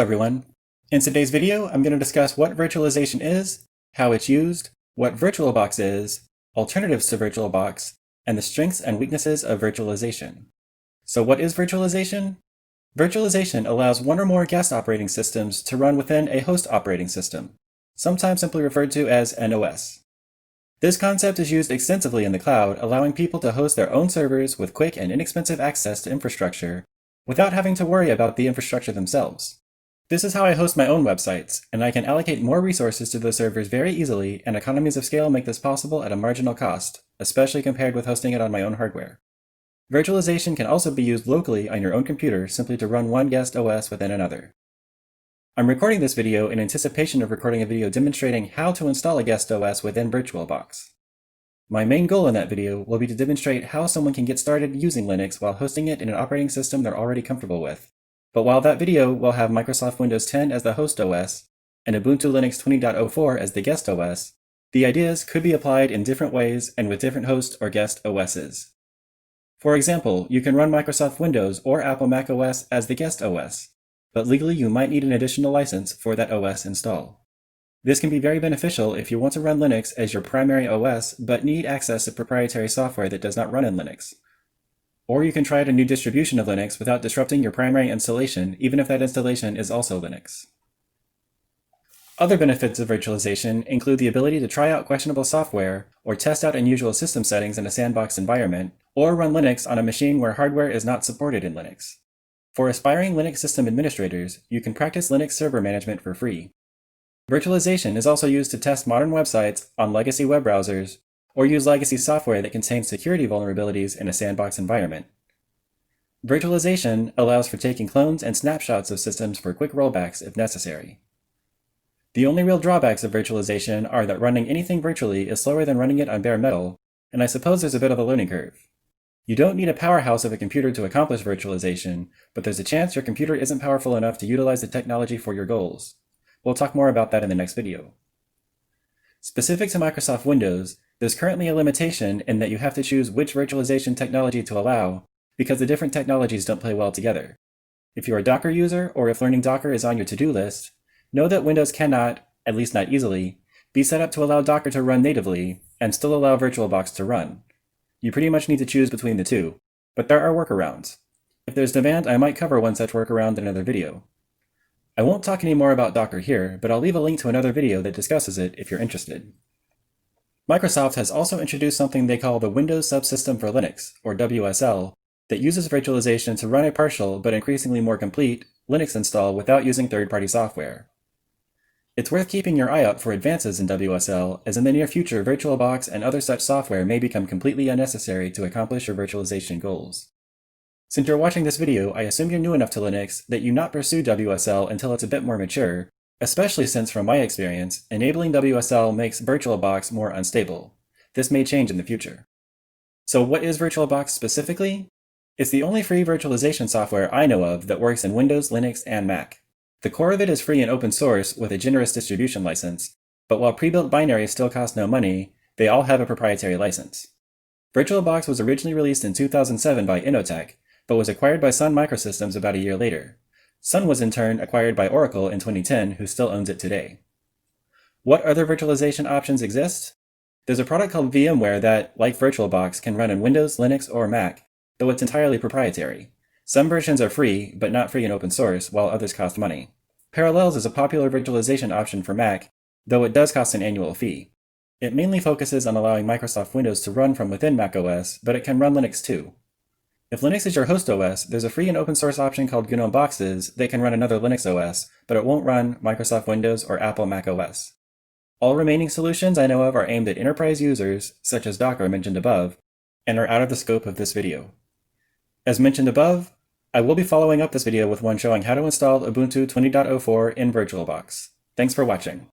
everyone. In today's video, I'm going to discuss what virtualization is, how it's used, what VirtualBox is, alternatives to VirtualBox, and the strengths and weaknesses of virtualization. So what is virtualization? Virtualization allows one or more guest operating systems to run within a host operating system, sometimes simply referred to as an OS. This concept is used extensively in the cloud, allowing people to host their own servers with quick and inexpensive access to infrastructure without having to worry about the infrastructure themselves. This is how I host my own websites, and I can allocate more resources to those servers very easily, and economies of scale make this possible at a marginal cost, especially compared with hosting it on my own hardware. Virtualization can also be used locally on your own computer simply to run one guest OS within another. I'm recording this video in anticipation of recording a video demonstrating how to install a guest OS within VirtualBox. My main goal in that video will be to demonstrate how someone can get started using Linux while hosting it in an operating system they're already comfortable with. But while that video will have Microsoft Windows 10 as the host OS and Ubuntu Linux 20.04 as the guest OS, the ideas could be applied in different ways and with different host or guest OSs. For example, you can run Microsoft Windows or Apple macOS as the guest OS, but legally you might need an additional license for that OS install. This can be very beneficial if you want to run Linux as your primary OS but need access to proprietary software that does not run in Linux. Or you can try out a new distribution of Linux without disrupting your primary installation, even if that installation is also Linux. Other benefits of virtualization include the ability to try out questionable software, or test out unusual system settings in a sandbox environment, or run Linux on a machine where hardware is not supported in Linux. For aspiring Linux system administrators, you can practice Linux server management for free. Virtualization is also used to test modern websites on legacy web browsers, or use legacy software that contains security vulnerabilities in a sandbox environment. Virtualization allows for taking clones and snapshots of systems for quick rollbacks if necessary. The only real drawbacks of virtualization are that running anything virtually is slower than running it on bare metal, and I suppose there's a bit of a learning curve. You don't need a powerhouse of a computer to accomplish virtualization, but there's a chance your computer isn't powerful enough to utilize the technology for your goals. We'll talk more about that in the next video. Specific to Microsoft Windows, there's currently a limitation in that you have to choose which virtualization technology to allow because the different technologies don't play well together. If you're a Docker user, or if learning Docker is on your to-do list, know that Windows cannot, at least not easily, be set up to allow Docker to run natively and still allow VirtualBox to run. You pretty much need to choose between the two, but there are workarounds. If there's demand, I might cover one such workaround in another video. I won't talk any more about Docker here, but I'll leave a link to another video that discusses it if you're interested. Microsoft has also introduced something they call the Windows Subsystem for Linux, or WSL, that uses virtualization to run a partial but increasingly more complete Linux install without using third-party software. It's worth keeping your eye out for advances in WSL, as in the near future VirtualBox and other such software may become completely unnecessary to accomplish your virtualization goals. Since you're watching this video, I assume you're new enough to Linux that you not pursue WSL until it's a bit more mature, especially since, from my experience, enabling WSL makes VirtualBox more unstable. This may change in the future. So what is VirtualBox specifically? It's the only free virtualization software I know of that works in Windows, Linux, and Mac. The core of it is free and open source with a generous distribution license, but while pre-built binaries still cost no money, they all have a proprietary license. VirtualBox was originally released in 2007 by Inotech, but was acquired by Sun Microsystems about a year later. Sun was in turn acquired by Oracle in 2010, who still owns it today. What other virtualization options exist? There's a product called VMware that, like VirtualBox, can run in Windows, Linux, or Mac, though it's entirely proprietary. Some versions are free, but not free and open source, while others cost money. Parallels is a popular virtualization option for Mac, though it does cost an annual fee. It mainly focuses on allowing Microsoft Windows to run from within macOS, but it can run Linux too. If Linux is your host OS, there's a free and open source option called GNOME Boxes that can run another Linux OS, but it won't run Microsoft Windows or Apple macOS. All remaining solutions I know of are aimed at enterprise users, such as Docker mentioned above, and are out of the scope of this video. As mentioned above, I will be following up this video with one showing how to install Ubuntu 20.04 in VirtualBox. Thanks for watching.